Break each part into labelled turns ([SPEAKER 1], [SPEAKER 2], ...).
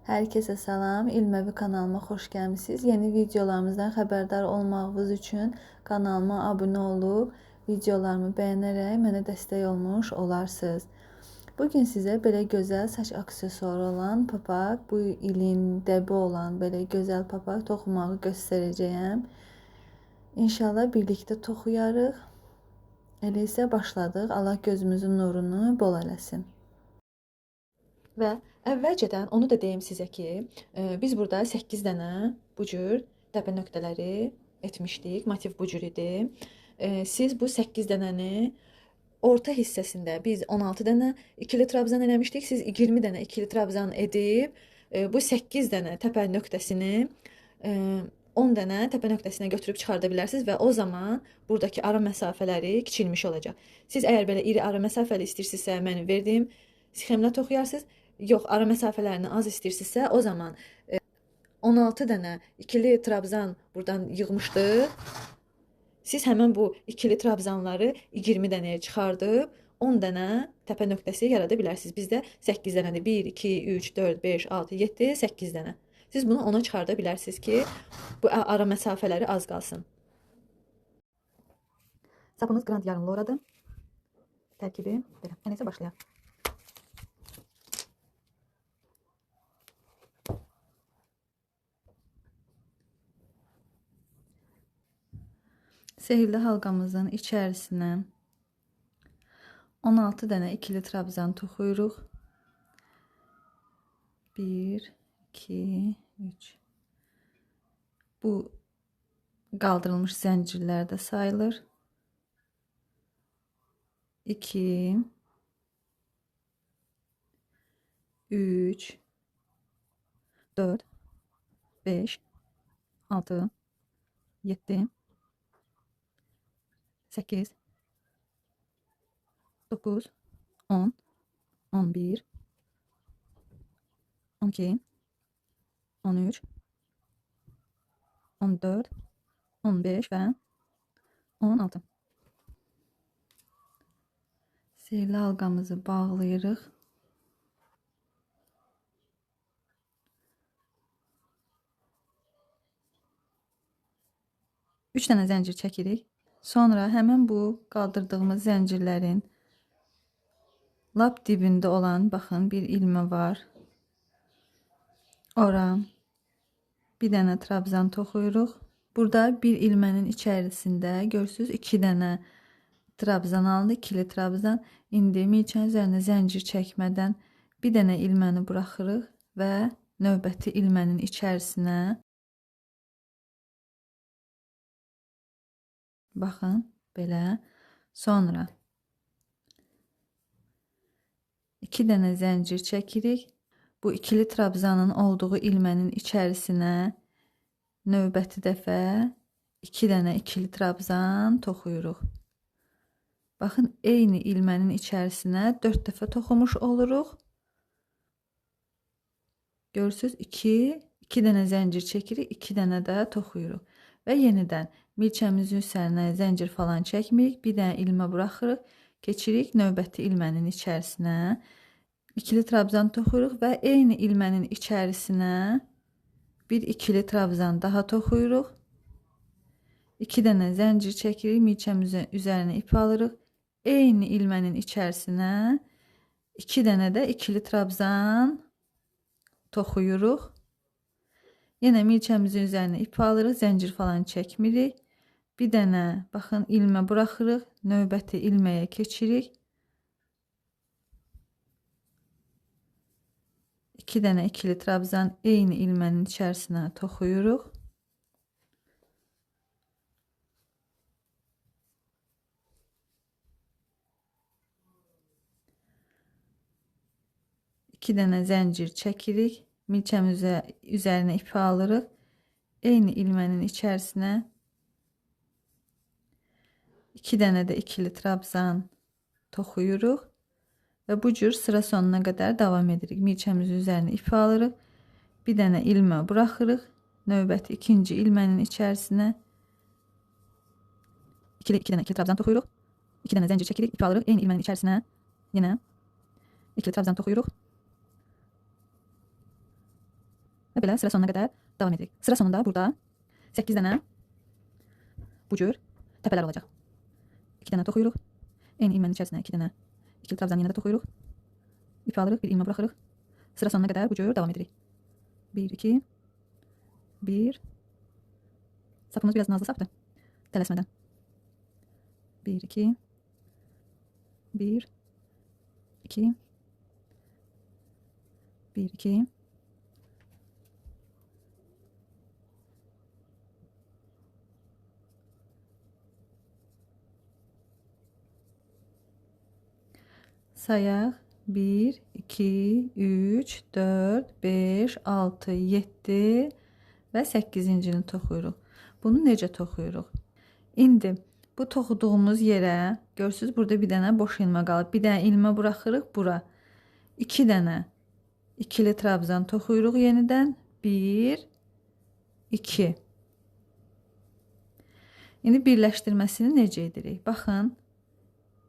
[SPEAKER 1] Herkese salam, İlməvi kanalıma xoş gəlmisiniz. Yeni videolarımızdan xəbərdar olmağınız üçün kanalıma abunə olub, videolarımı bəyənərək mənə dəstək olmuş olarsınız. Bugün sizə belə gözəl saç aksesuarı olan papaq, bu ilin dəbi olan belə gözəl papaq toxumağı göstərəcəyəm. İnşallah birlikdə toxuyarıq. Elə isə başladıq. Allah gözümüzün nurunu bol eləsin. Və əvvəlcədən onu da deyim sizə ki, biz burada 8 dənə bu cür təpə nöqtələri etmişdik. Motiv bu cür idi. Siz bu 8 dənəni orta hissəsində biz 16 dənə ikili trabzan eləmişdik. Siz 20 dənə ikili trabzan edib bu 8 dənə təpə nöqtəsini 10 dənə təpə nöqtəsinə götürüb çıxarda bilərsiniz və o zaman buradakı ara məsafələri kiçilmiş olacaq. Siz əgər belə iri ara məsafəli istəyirsinizsə, mənim verdiyim sxemlə toxuyarsınız. Yox, ara məsafələrini az istəyirsinizsə, o zaman 16 dənə ikili trabzan buradan yığmışdıq. Siz həmən bu ikili trabzanları 20 dənəyə çıxardıb 10 dənə təpə nöqtəsi yarada bilərsiniz. Bizdə 8 dənədir. 1, 2, 3, 4, 5, 6, 7, 8 dənə. Siz bunu ona çıxarda bilərsiniz ki, bu ara məsafələri az qalsın. Sapımız grand yarımlı oradı. Tərkibi belə. Nəysə başlayaq. Sehirli halqamızın içərisinə 16 dənə ikili trabzan toxuyuruq. 1, 2, 3. Bu qaldırılmış zəncirlərdə sayılır. 2, 3, 4, 5, 6, 7, 8, 9, 10, 11, 12, 13, 14, 15 və 16. Sehirli halqamızı bağlayırıq. Üç dənə zəncir çəkirik. Sonra həmən bu qaldırdığımız zəncirlərin lap dibində olan, baxın, bir ilmə var. Ora bir dənə trabzan toxuyuruq. Burada bir ilmənin içərisində görürsünüz 2 dənə trabzan aldı, ikili trabzan. İndi milçənin üzərinə zəncir çəkmədən bir dənə ilməni buraxırıq və növbəti ilmənin içərisinə baxın, belə. Sonra 2 dənə zəncir çəkirik. Bu ikili trabzanın olduğu ilmənin içərisinə növbəti dəfə 2 dənə ikili trabzan toxuyuruq. Baxın, eyni ilmənin içərisinə 4 dəfə toxumuş oluruq. Görürsünüz, 2 dənə zəncir çəkirik, 2 dənə də toxuyuruq. Və yenidən milçəmizin üzərinə zəncir falan çəkmirik. Bir dənə ilmə buraxırıq. Keçirik növbəti ilmənin içərisinə. İkili trabzan toxuyuruq və eyni ilmənin içərisinə bir ikili trabzan daha toxuyuruq. 2 dənə zəncir çəkirik. Milçəmizin üzərinə ip alırıq. Eyni ilmənin içərisinə 2 dənə də ikili trabzan toxuyuruq. Yenə milçəmizin üzərinə ip alırıq, zəncir falan çəkmirik. Bir dənə, baxın, ilmə buraxırıq, növbəti ilməyə keçirik. 2 dənə ikili trabzan eyni ilmənin içərisinə toxuyuruq. İki dənə zəncir çəkirik. Milçəmiz üzərinə ipi alırıq. Eyni ilmənin içərisinə 2 dənə də ikili trabzan toxuyuruq. Və bu cür sıra sonuna qədər davam edirik. Milçəmiz üzərinə ipi alırıq. Bir dənə ilmə buraxırıq. Növbəti ikinci ilmənin içərisinə 2 dənə ikili trabzan toxuyuruq. 2 dənə zəncir çəkirik, ipi alırıq. Eyni ilmənin içərisinə yenə ikili trabzan toxuyuruq. Və belə sıra sonuna qədər davam edirik. Sıra sonunda burada 8 dənə bu cür təpələr olacaq. 2 dənə toxuyuruq. Eyni ilmənin içərisinə 2 dənə ikili trabzan yenə də toxuyuruq. İpi alırıq, bir ilmə buraxırıq. Sıra sonuna qədər bu cür davam edirik. 1, 2, 1. Sapımız biraz nazlı sapdır. Tələsmədən. 1, 2, 1, 2, 1, 2. Sayaq. 1, 2, 3, 4, 5, 6, 7 və 8-cini toxuyuruq. Bunu necə toxuyuruq? İndi bu toxuduğumuz yerə görürsünüz, burada bir dənə boş ilmə qalıb. Bir dənə ilmə buraxırıq bura. 2 dənə ikili trabzan toxuyuruq yenidən. 1, 2. İndi birləşdirməsini necə edirik? Baxın,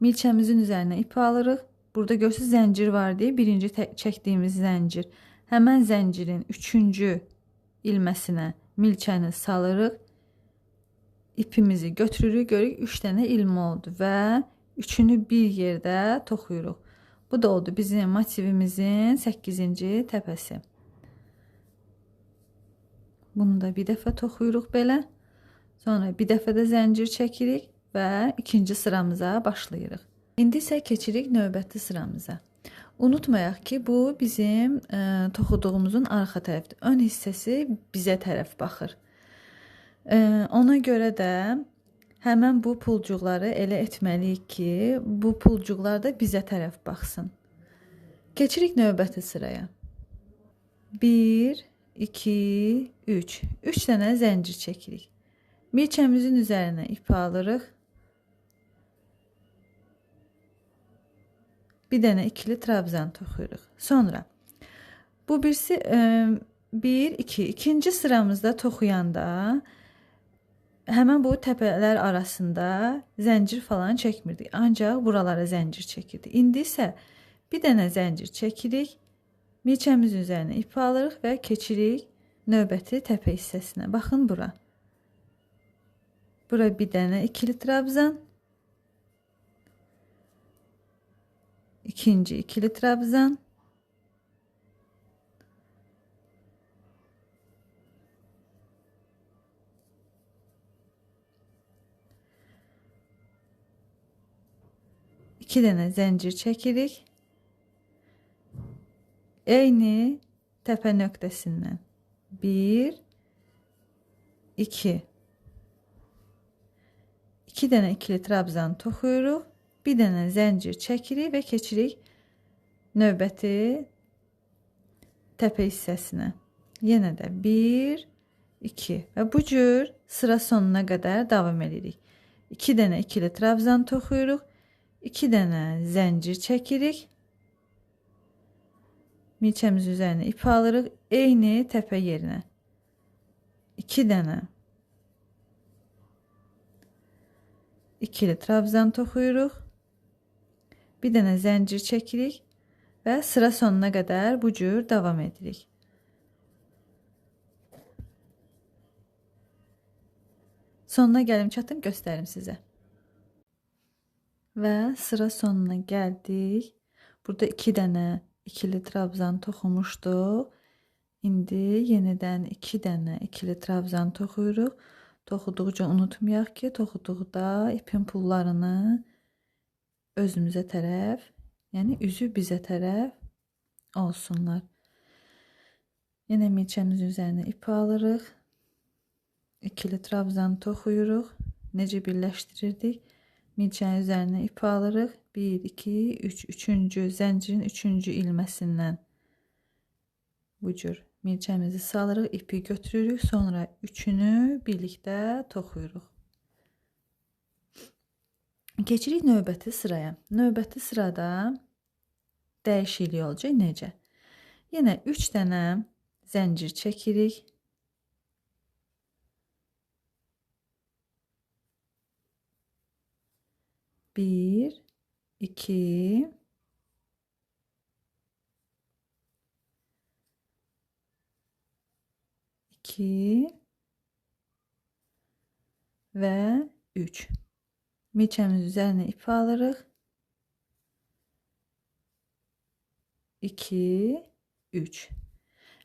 [SPEAKER 1] milçəmizin üzərinə ipi alırıq. Burada görürsünüz, zəncir var deyə birinci çəkdiyimiz zəncir. Həmən zəncirin 3-cü ilməsinə milçəni salırıq. İpimizi götürürük, görürük 3 dənə ilmə oldu və üçünü bir yerdə toxuyuruq. Bu da oldu bizim motivimizin 8-ci təpəsi. Bunu da bir dəfə toxuyuruq belə. Sonra bir dəfə də zəncir çəkirik və ikinci sıramıza başlayırıq. İndi isə keçirik növbəti sıramıza. Unutmayaq ki, bu bizim toxuduğumuzun arxa tərəfdir. Ön hissəsi bizə tərəf baxır. Ona görə də həmən bu pulcuqları elə etməliyik ki, bu pulcuqlar da bizə tərəf baxsın. Keçirik növbəti sıraya. 1, 2, 3. 3 dənə zəncir çəkirik. Milçəmizin üzərinə ipi alırıq. Bir dənə ikili trabzan toxuyuruq. Sonra bu birisi 1, 2. İkinci sıramızda toxuyanda həmən bu təpələr arasında zəncir falan çəkmirdik. Ancaq buralara zəncir çəkirdik. İndi isə bir dənə zəncir çəkirik. Milçəmizin üzərinə ipi alırıq və keçirik növbəti təpə hissəsinə. Baxın bura. Bura bir dənə ikili trabzan. İkinci ikili trabzan. İki dənə zəncir çəkirik. Eyni təpə nöqtəsindən. 1, 2. 2 dənə ikili trabzan toxuyuruq. Bir dənə zəncir çəkirik və keçirik növbəti təpə hissəsinə. Yenə də 1, 2 və bu cür sıra sonuna qədər davam edirik. 2 dənə ikili trabzan toxuyuruq. 2 dənə zəncir çəkirik. Milçəmiz üzərinə ip alırıq. Eyni təpə yerinə. 2 dənə ikili trabzan toxuyuruq. Bir dənə zəncir çəkirik və sıra sonuna qədər bu cür davam edirik. Sonuna gəlim çatım, göstərim sizə. Və sıra sonuna gəldik. Burada 2 dənə ikili trabzan toxumuşduq. İndi yenidən 2 dənə ikili trabzan toxuyuruq. Toxuduqca unutmayaq ki, toxuduqda ipin pullarını özümüzə tərəf, yəni üzü bizə tərəf olsunlar. Yenə milçəmizin üzərinə ipi alırıq. İkili trabzan toxuyuruq. Necə birləşdirirdik? Milçənin üzərinə ipi alırıq. 1, 2, 3. Üçüncü zəncirin 3-cü ilməsindən bu cür milçəmizi salırıq, ipi götürürük. Sonra üçünü birlikdə toxuyuruq. Keçirik növbəti sıraya. Növbəti sırada dəyişiklik olacaq. Necə? Yenə 3 dənə zəncir çəkirik. Bir, 2, 2 ve 3. Milçəmiz üzerine ipi alırıq. 2 3.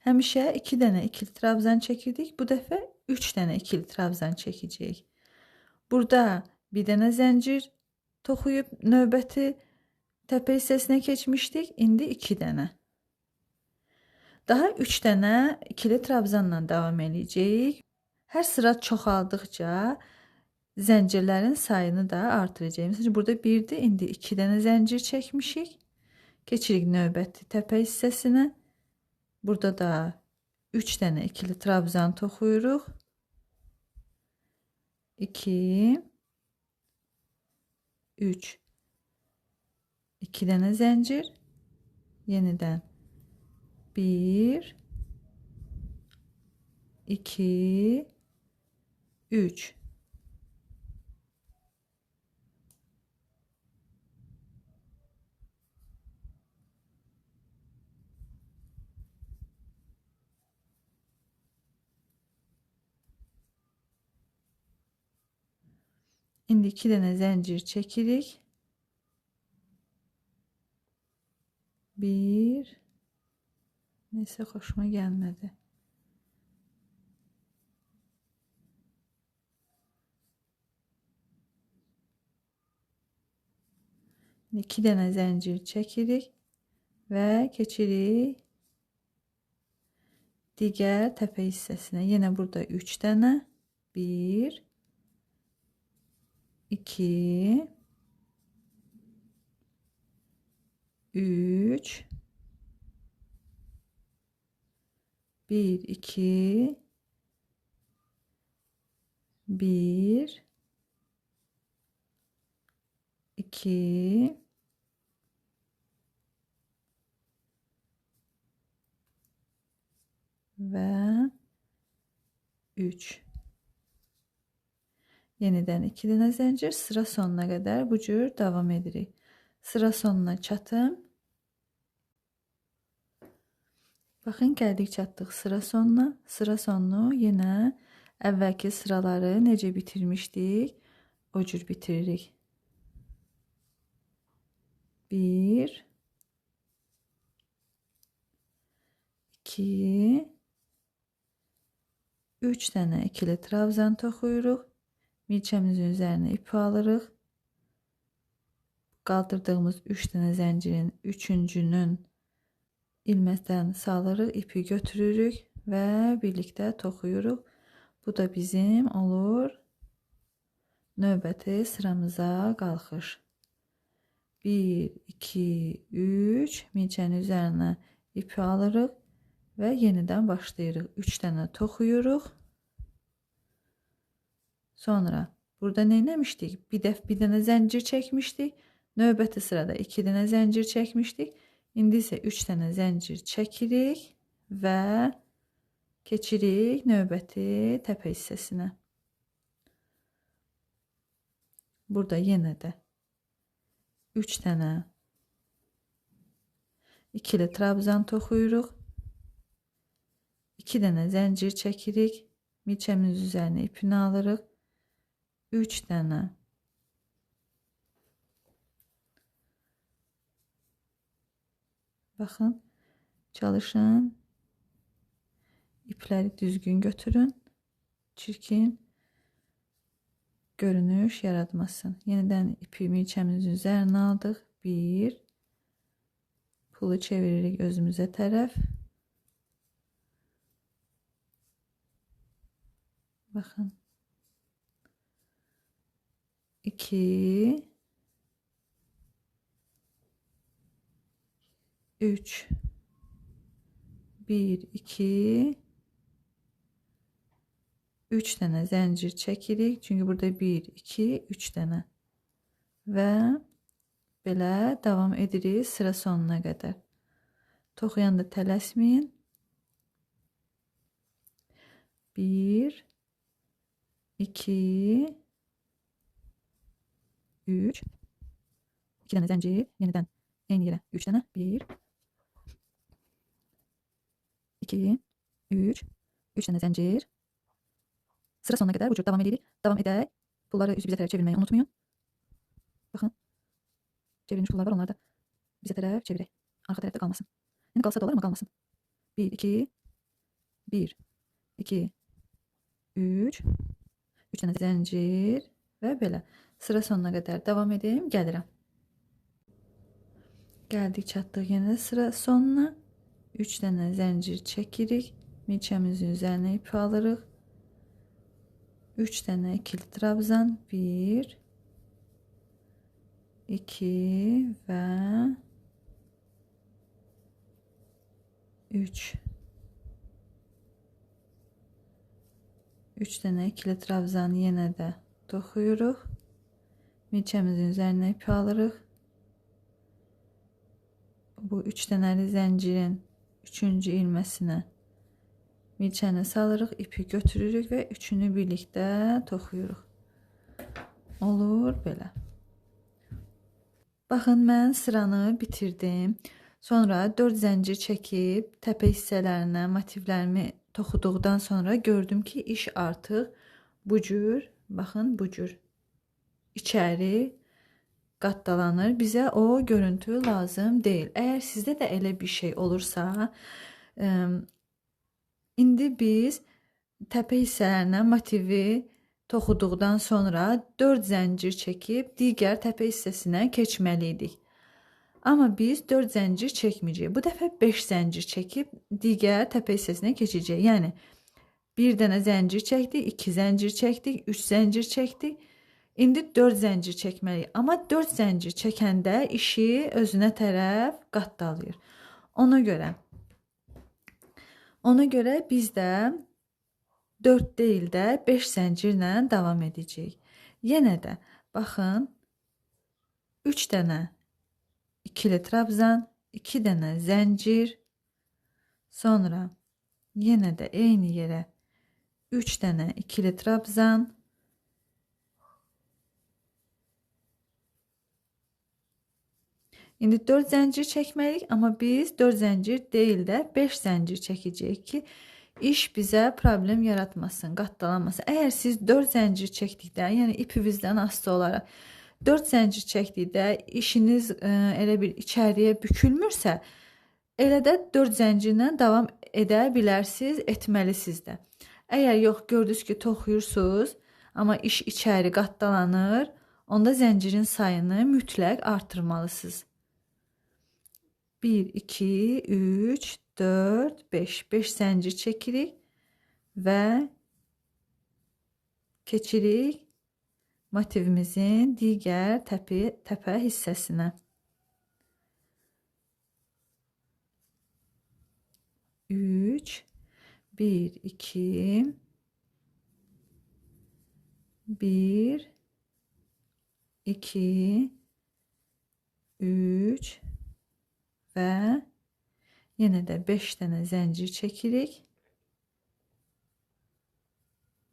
[SPEAKER 1] Həmişə 2 dənə ikili trabzan çəkirdik. Bu dəfə 3 dənə ikili trabzan çəkəcəyik. Burada bir dənə zəncir toxuyub növbəti təpə hissəsinə keçmişdik. İndi 2 dənə. Daha 3 dənə ikili trabzanla davam edəcəyik. Hər sıra çoxaldıqca zəncirlərin sayını da artıracağıq. Məsələn, burada 1-dir, indi 2 dənə zəncir çəkmişik. Keçirik növbəti təpə hissəsinə. Burada da 3 dənə ikili trabzan toxuyuruq. 2 3 2 dənə zəncir. Yenidən 1 2 3. İndi 2 dənə zəncir çəkirik. 1 Neyse, xoşuma gəlmədi. 2 dənə zəncir çəkirik və keçirik digər təpə hissəsinə. Yenə burada 3 dənə. 1 2 3 1 2 1 2 ve 3. Yeniden 2 dənə zəncir, sıra sonuna kadar bu cür davam edirik. Sıra sonuna çatım. Baxın, gəldik çatdıq sıra sonuna. Sıra sonunu yenə əvvəlki sıraları necə bitirmişdik, o cür bitiririk. 1 2 3 dənə ikili trabzan toxuyuruq. Milçəmizin üzərinə ipi alırıq. Qaldırdığımız 3 dənə zəncirin üçüncünün ilməkdən salırıq, ipi götürürük və birlikdə toxuyuruq. Bu da bizim olur növbəti sıramıza qalxış. 1 2 3 milçənin üzərinə ipi alırıq və yenidən başlayırıq. 3 dənə toxuyuruq. Sonra burada nə etmişdik? Bir dənə zəncir çəkmişdik. Növbəti sırada 2 dənə zəncir çəkmişdik. İndi isə 3 dənə zəncir çəkirik və keçirik növbəti təpə hissəsinə. Burada yenə də 3 dənə ikili trabzan toxuyuruq. 2 dənə zəncir çəkirik. Milçəmiz üzərinə ipini alırıq. 3 dənə baxın, çalışın, ipləri düzgün götürün, çirkin görünüş yaratmasın. Yenidən ipi milçəmizin üzərinə aldıq. 1 pulu çeviririk özümüzə tərəf. Baxın. 2 3 1 2 3 dənə zəncir çəkirik. Çünki burada 1 2 3 dənə və belə davam edirik sıra sonuna qədər. Toxuyanda tələsməyin. 1 2 3 2 dənə zəncir, yenidən eyni yerə 3 dənə. 1 2 3 3 dənə zəncir. Sıra sonuna qədər bu cür davam edirik. Davam edək. Pulları üzü bizə tərəf çevirməyi unutmayın. Baxın. Çevrilmiş pullar var, onları da bizə tərəf çevirək. Arxa tərəfdə qalmasın. İndi qalsa da olur, amma qalmasın. 1, 2, 1, 2, 3, 3 dənə zəncir və belə. Sıra sonuna qədər davam edeyim, gəlirəm. Gəldik, çatdıq yenə sıra sonuna. 3 dənə zəncir çəkirik. Milçəmizin üzərinə ipi alırıq. 3 dənə ikili trabzan. 1, 2 və 3. 3 dənə ikili trabzan yenə də toxuyuruq. Milçəmizin üzərinə ipi alırıq. Bu 3 dənəli zəncirin 3-cü ilməsinə milçəni salırıq, ipi götürürük və üçünü birlikdə toxuyuruq. Olur belə. Baxın, mən sıranı bitirdim. Sonra 4 zəncir çəkib təpə hissələrinə motivlərimi toxuduqdan sonra gördüm ki, iş artıq bu cür, baxın bu cür içəri qatdalanır. Bizə o görüntü lazım deyil. Əgər sizdə də elə bir şey olursa, indi biz təpə hissələrinə motivi toxuduqdan sonra 4 zəncir çəkib digər təpə hissəsinə keçməliydik. Amma biz 4 zəncir çəkməyəcəyik. Bu dəfə 5 zəncir çəkib digər təpə hissəsinə keçəcəyik. Yəni 1 dənə zəncir çəkdik, 2 zəncir çəkdik, 3 zəncir çəkdik. İndi 4 zəncir çəkməliyik. Amma 4 zəncir çəkəndə işi özünə tərəf qatdalayır. Ona görə biz də 4 deyil də 5 zəncirlə davam edəcəyik. Yenə də baxın, 3 dənə ikili trabzan, 2 dənə zəncir, sonra yenə də eyni yerə 3 dənə ikili trabzan, İndi 4 zəncir çəkməliyik, amma biz 4 zəncir deyil də 5 zəncir çəkəcəyik ki, iş bizə problem yaratmasın, qatdalanmasın. Əgər siz 4 zəncir çəkdikdə, yəni ipinizdən asılı olaraq 4 zəncir çəkdikdə işiniz elə bir içəriyə bükülmürsə, elə də 4 zəncirlə davam edə bilərsiniz, etməlisiniz də. Əgər yox, gördünüz ki, toxuyursunuz, amma iş içəri qatdalanır, onda zəncirin sayını mütləq artırmalısınız. 1, 2, 3, 4, 5. 5 zəncir çəkirik və keçirik motivimizin digər təpə hissəsinə. 3, 1, 2, 1, 2, 3 və yenə də 5 dənə zəncir çəkirik.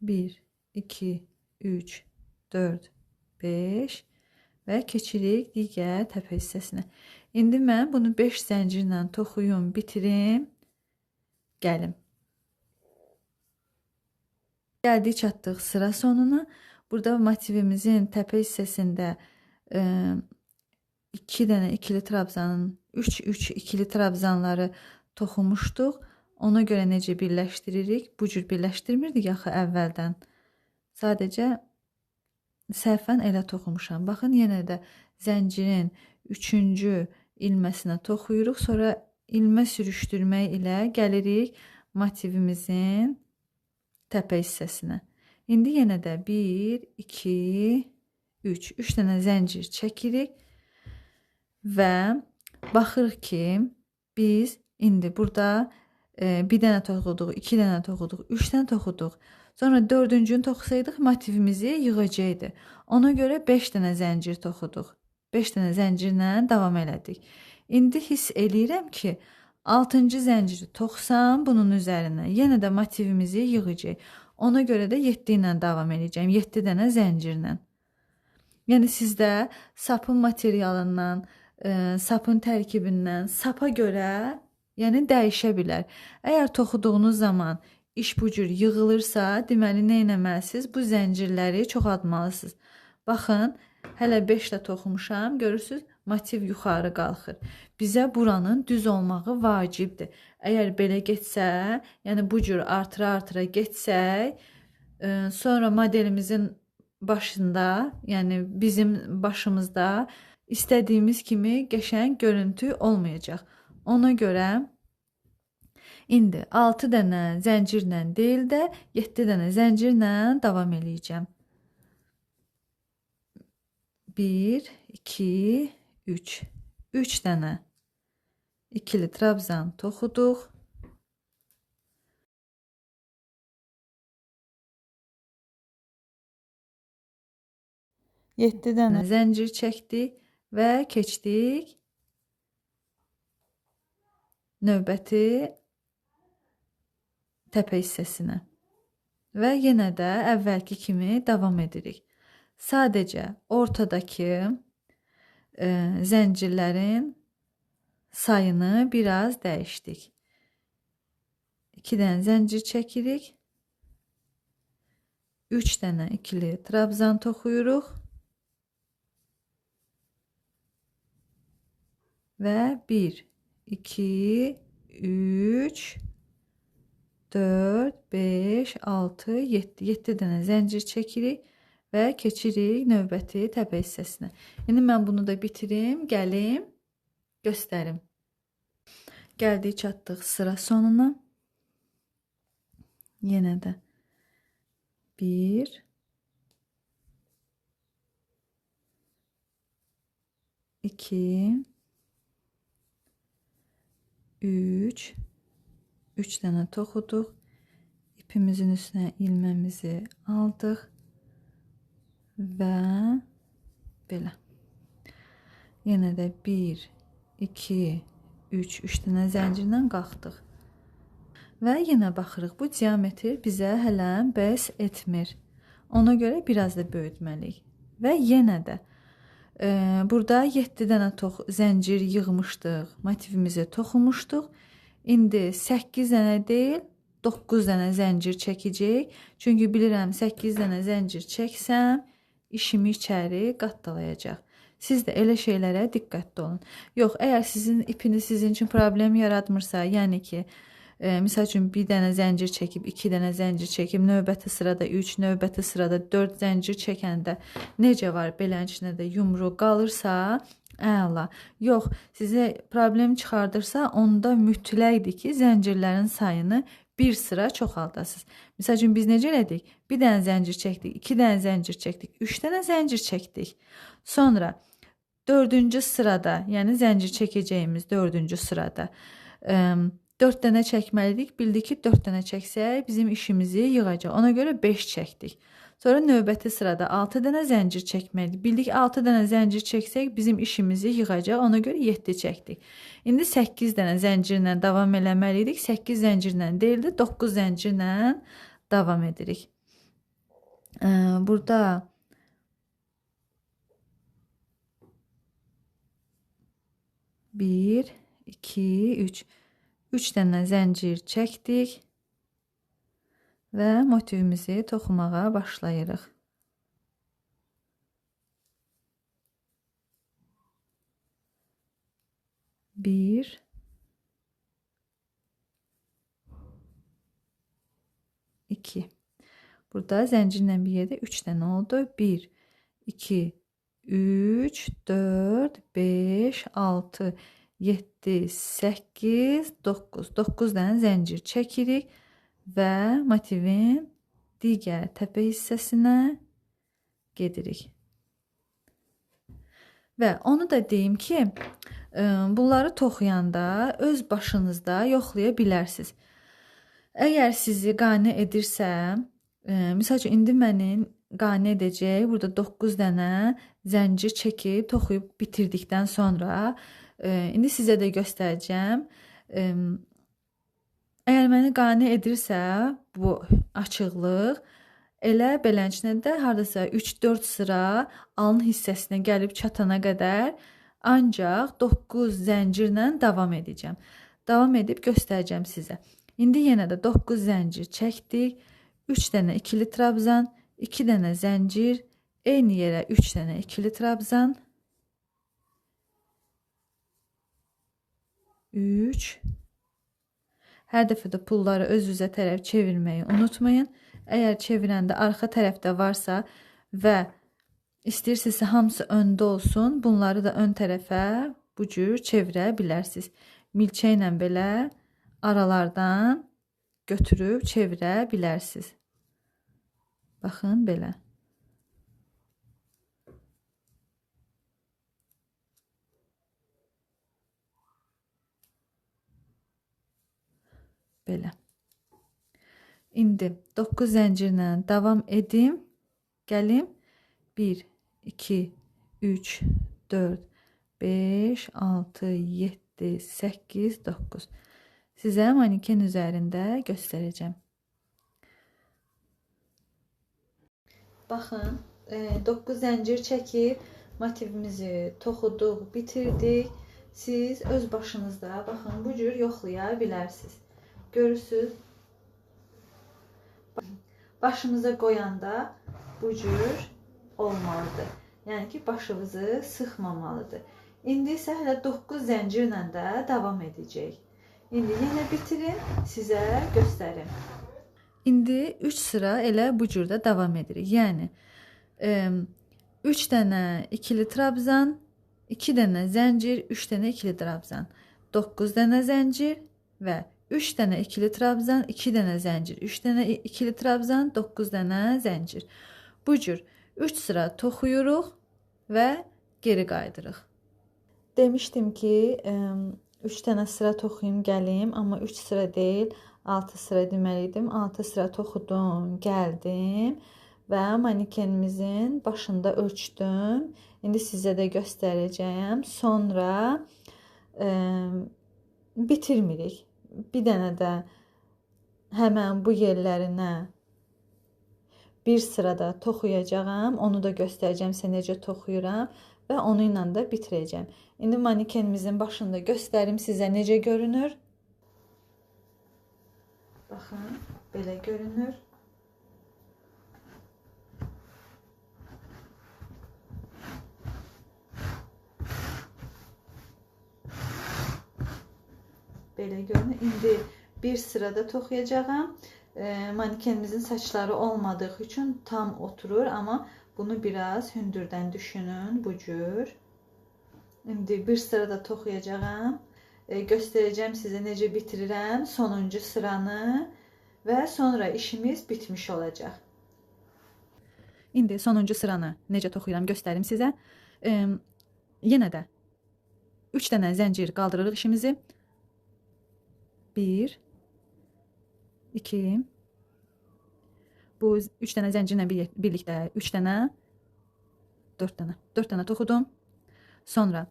[SPEAKER 1] 1, 2, 3, 4, 5 və keçirik digər təpə hissəsinə. İndi mən bunu 5 zəncirlə toxuyum, bitirim, gəlim. Gəldik, çatdıq sıra sonuna. Burada motivimizin təpə hissəsində 2 dənə ikili trabzanın 3 ikili trabzanları toxumuşduq. Ona görə necə birləşdiririk? Bu cür birləşdirmirdik axı əvvəldən. Sadəcə səhvən elə toxumuşam. Baxın, yenə də zəncirin 3-cü ilməsinə toxuyuruq. Sonra ilmə sürüşdürmək ilə gəlirik motivimizin təpə hissəsinə. İndi yenə də 1, 2, 3. 3 dənə zəncir çəkirik və baxırıq ki, biz indi burada 1 dənə toxuduq, 2 dənə toxuduq, 3 dənə toxuduq. Sonra 4-cünü toxusaydıq motivimizi yığacaqdı. Ona görə 5 dənə zəncir toxuduq. 5 dənə zəncirlə davam elədik. İndi hiss eləyirəm ki, 6-cı zənciri toxsam bunun üzərinə yenə də motivimizi yığacaq. Ona görə də 7 ilə davam edəcəm. 7 dənə zəncirlə. Yəni sizdə sapın materialından, sapın tərkibindən, sapa görə yəni dəyişə bilər. Əgər toxuduğunuz zaman iş bu cür yığılırsa, deməli nə etməlisiniz? Bu zəncirləri çoxaltmalısınız. Baxın, hələ 5 də toxumuşam. Görürsüz, motiv yuxarı qalxır. Bizə buranın düz olmağı vacibdir. Əgər belə getsə, yəni bu cür artıra getsək, sonra modelimizin başında, yəni bizim başımızda istədiyimiz kimi qəşəng görüntü olmayacaq. Ona görə indi 6 dənə zəncirlə deyil də 7 dənə zəncirlə davam eləyəcəm. 1, 2, 3. 3 dənə ikili trabzan toxuduq. 7 dənə zəncir çəkdik və keçdik növbəti təpə hissəsinə. Və yenə də əvvəlki kimi davam edirik. Sadəcə ortadakı zəncirlərin sayını biraz dəyişdik. 2 dənə zəncir çəkirik. 3 dənə ikili trabzan toxuyuruq. Və 1, 2, 3, 4, 5, 6, 7. 7 dənə zəncir çəkirik və keçirik növbəti təpə hissəsinə. İndi mən bunu da bitirim, gəlim, göstərim. Gəldik, çatdıq sıra sonuna. Yenə də 1, 2, 3 dənə toxuduq. İpimizin üstünə ilməmizi aldıq və belə. Yenə də 1, 2, 3 dənə zəncirlə qalxdıq. Və yenə baxırıq. Bu diametr bizə hələ bəs etmir. Ona görə biraz da böyütməliyik. Və yenə də burada 7 dənə zəncir yığmışdıq. Motivimizi toxumuşduq. İndi 8 dənə deyil, 9 dənə zəncir çəkəcək. Çünki bilirəm 8 dənə zəncir çəksəm, işimi içəri qatdalayacaq. Siz də elə şeylərə diqqətli olun. Yox, əgər sizin ipiniz sizin üçün problem yaratmırsa, yəni ki, misal üçün bir dənə zəncir çəkib, 2 dənə zəncir çəkib, növbəti sırada 3, növbəti sırada 4 zəncir çəkəndə necə var, beləncə də yumru qalırsa, əla. Yox, sizə problem çıxardırsa, onda mütləqdir ki, zəncirlərin sayını bir sıra çoxaldasınız. Misal üçün biz necə elədik? Bir dənə zəncir çəkdik, 2 dənə zəncir çəkdik, 3 dənə zəncir çəkdik. Sonra 4-cü sırada, yəni zəncir çəkəcəyimiz 4-cü sırada 4 dənə çəkməlidik. Bildik ki, 4 dənə çəksək bizim işimizi yığacaq. Ona görə 5 çəkdik. Sonra növbəti sırada 6 dənə zəncir çəkməlidik. Bildik 6 dənə zəncir çəksək bizim işimizi yığacaq. Ona görə 7 çəkdik. İndi 8 dənə zəncirlə davam eləməliydik. 8 zəncirlə deyil də 9 zəncirlə davam edirik. Burada bir, 2, 3. 3 dənə zəncir çəkdik və motivimizi toxumağa başlayırıq. Bir, iki. Burada zəncirlə bir yerdə 3 dənə oldu. 1, 2, 3, 4, 5, 6, 7, 8, 9. 9 dənə zəncir çəkirik və motivin digər təpə hissəsinə gedirik. Və onu da deyim ki, bunları toxuyanda öz başınızda yoxlaya bilərsiniz. Əgər sizi qane edirsə, misal üçün indi mənim qane edəcək burada 9 dənə zəncir çəkib toxuyub bitirdikdən sonra indi sizə də göstərəcəm. Əgər məni qane edirsə bu açıqlıq, elə beləncə də hardasa 3-4 sıra alın hissəsinə gəlib çatana qədər ancaq 9 zəncirlə davam edəcəm. Davam edib göstərəcəm sizə. İndi yenə də 9 zəncir çəkdik. 3 dənə ikili trabzan, 2 dənə zəncir, eyni yerə 3 dənə ikili trabzan. 3. Hər dəfə də pulları öz-üzə tərəf çevirməyi unutmayın. Əgər çevirəndə arxa tərəfdə varsa və istəyirsinizsə hamısı öndə olsun, bunları da ön tərəfə bu cür çevirə bilərsiniz. Milçə ilə belə aralardan götürüb çevirə bilərsiniz. Baxın belə. Belə. İndi 9 zəncirlə davam edim. Gəlim. 1, 2, 3, 4, 5, 6, 7, 8, 9. Sizə maniken üzərində göstərəcəm. Baxın, 9 zəncir çəkib motivimizi toxuduq, bitirdik. Siz öz başınızda baxın bu cür yoxlaya bilərsiniz. Görürsünüz. Başımıza qoyanda bu cür olmalıdır. Yəni ki, başımızı sıxmamalıdır. İndi isə hələ 9 zəncirlə də davam edəcək. İndi yenə bitirin, sizə göstərim. İndi 3 sıra elə bu cürdə davam edirik. Yəni 3 dənə ikili trabzan, 2 dənə zəncir, 3 dənə ikili trabzan, 9 dənə zəncir və 3 dənə ikili trabzan, 2 dənə zəncir, 3 dənə ikili trabzan, 9 dənə zəncir. Bu cür 3 sıra toxuyuruq və geri qaydırıq. Demişdim ki, 3 dənə sıra toxuyum gəlim, amma 3 sıra deyil, 6 sıra deməliydim. 6 sıra toxudum, gəldim və manikenimizin başında ölçdüm. İndi sizə də göstərəcəyəm. Sonra bitirmirik. Bir dənə də həmən bu yerlərinə bir sırada toxuyacağam. Onu da göstərəcəm sizə necə toxuyuram və onu ilə də bitirəcəm. İndi manikenimizin başında göstərim sizə necə görünür. Baxın, belə görünür. Belə görünür. İndi bir sırada toxuyacağam. Manikenimizin saçları olmadığı üçün tam oturur, amma bunu biraz hündürdən düşünün bu cür. İndi bir sırada toxuyacağam. Göstərəcəm sizə necə bitirirəm sonuncu sıranı və sonra işimiz bitmiş olacaq. İndi sonuncu sıranı necə toxuyuram göstərim sizə. Yenə də 3 dənə zəncir qaldırırıq işimizi. 1, 2, bu 3 dənə zəncirlə birlikdə 3 dənə, 4 dənə toxudum. Sonra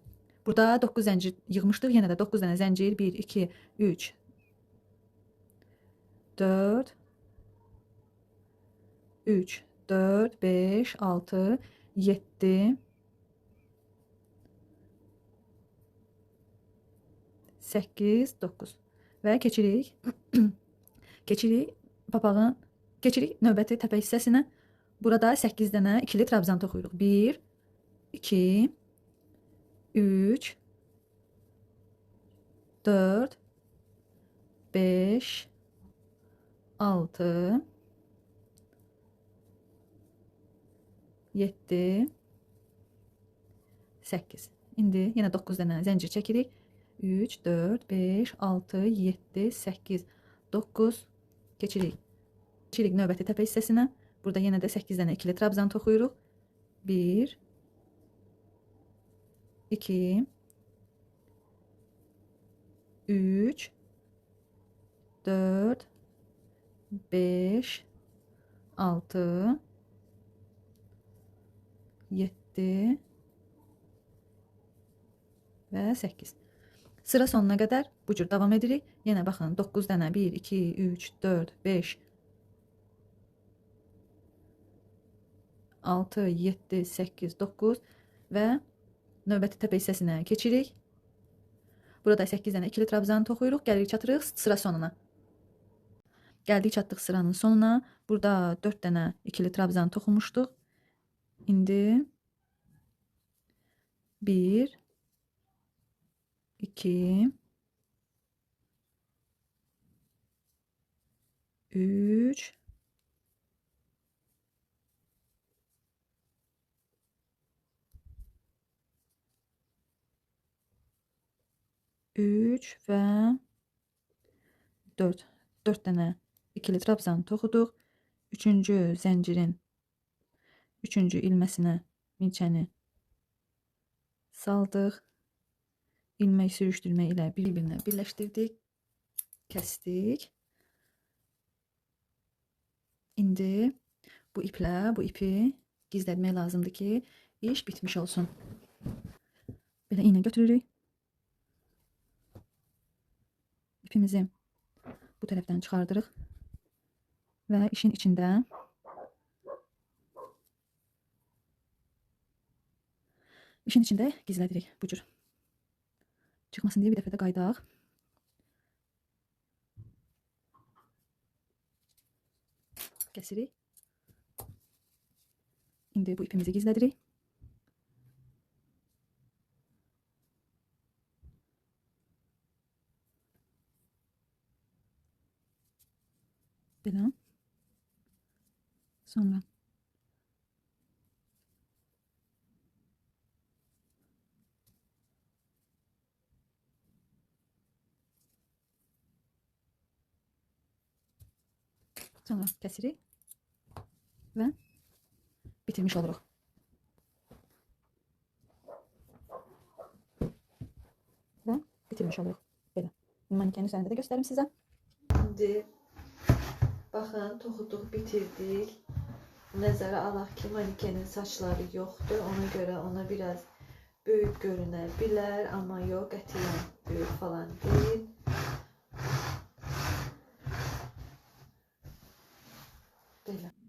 [SPEAKER 1] burada 9 zəncir yığmışdıq. Yenə də 9 dənə zəncir. 1, 2, 3, 4, 3, 4, 5, 6, 7, 8, 9. Və keçirik. Keçirik papağın. Keçirik növbəti təpə hissəsinə. Burada 8 dənə ikili trabzan toxuyuruq. 1, 2, 3, 4, 5, 6, 7, 8. İndi yenə 9 dənə zəncir çəkirik. 3, 4, 5, 6, 7, 8, 9. Keçirik. Keçirik növbəti təpə hissəsinə. Burada yenə də 8 dənə ikili trabzan toxuyuruq. 1, 2, 3, 4, 5, 6, 7 və 8. Sıra sonuna qədər bu cür davam edirik. Yenə baxın 9 dənə 1, 2, 3, 4, 5, 6, 7, 8, 9 və növbəti təpə hissəsinə keçirik. Burada 8 dənə ikili trabzan toxuyuruq. Gəlirik çatırıq sıra sonuna. Gəldik çatdıq sıranın sonuna. Burada 4 dənə ikili trabzan toxumuşduq. İndi 1 2 3 3 və 4. 4 dənə ikili trabzan toxuduq. 3-cü zəncirin 3-cü ilməsinə milçəni saldıq. İlmək sürüşdürmə ilə bir-birinə birləşdirdik. Kəsdik. İndi bu ipi gizlətmək lazımdır ki, iş bitmiş olsun. Belə iynə götürürük. İpimizi bu tərəfdən çıxardırıq və işin içində gizlədirik bu cür. Çıxmasın deyə bir dəfə də qaydaq. Kəsirik. İndi bu ipimizi gizlədirik. Belə. Sonra kəsirik və bitirmiş oluruq. Belə. Manikenin üzərində də göstərim sizə. İndi baxın, toxuduq, bitirdik. Nəzərə alaq ki, manikenin saçları yoxdur. Ona görə ona biraz böyük görünə bilər, amma yox, qətiyyən böyük falan deyil. Belə.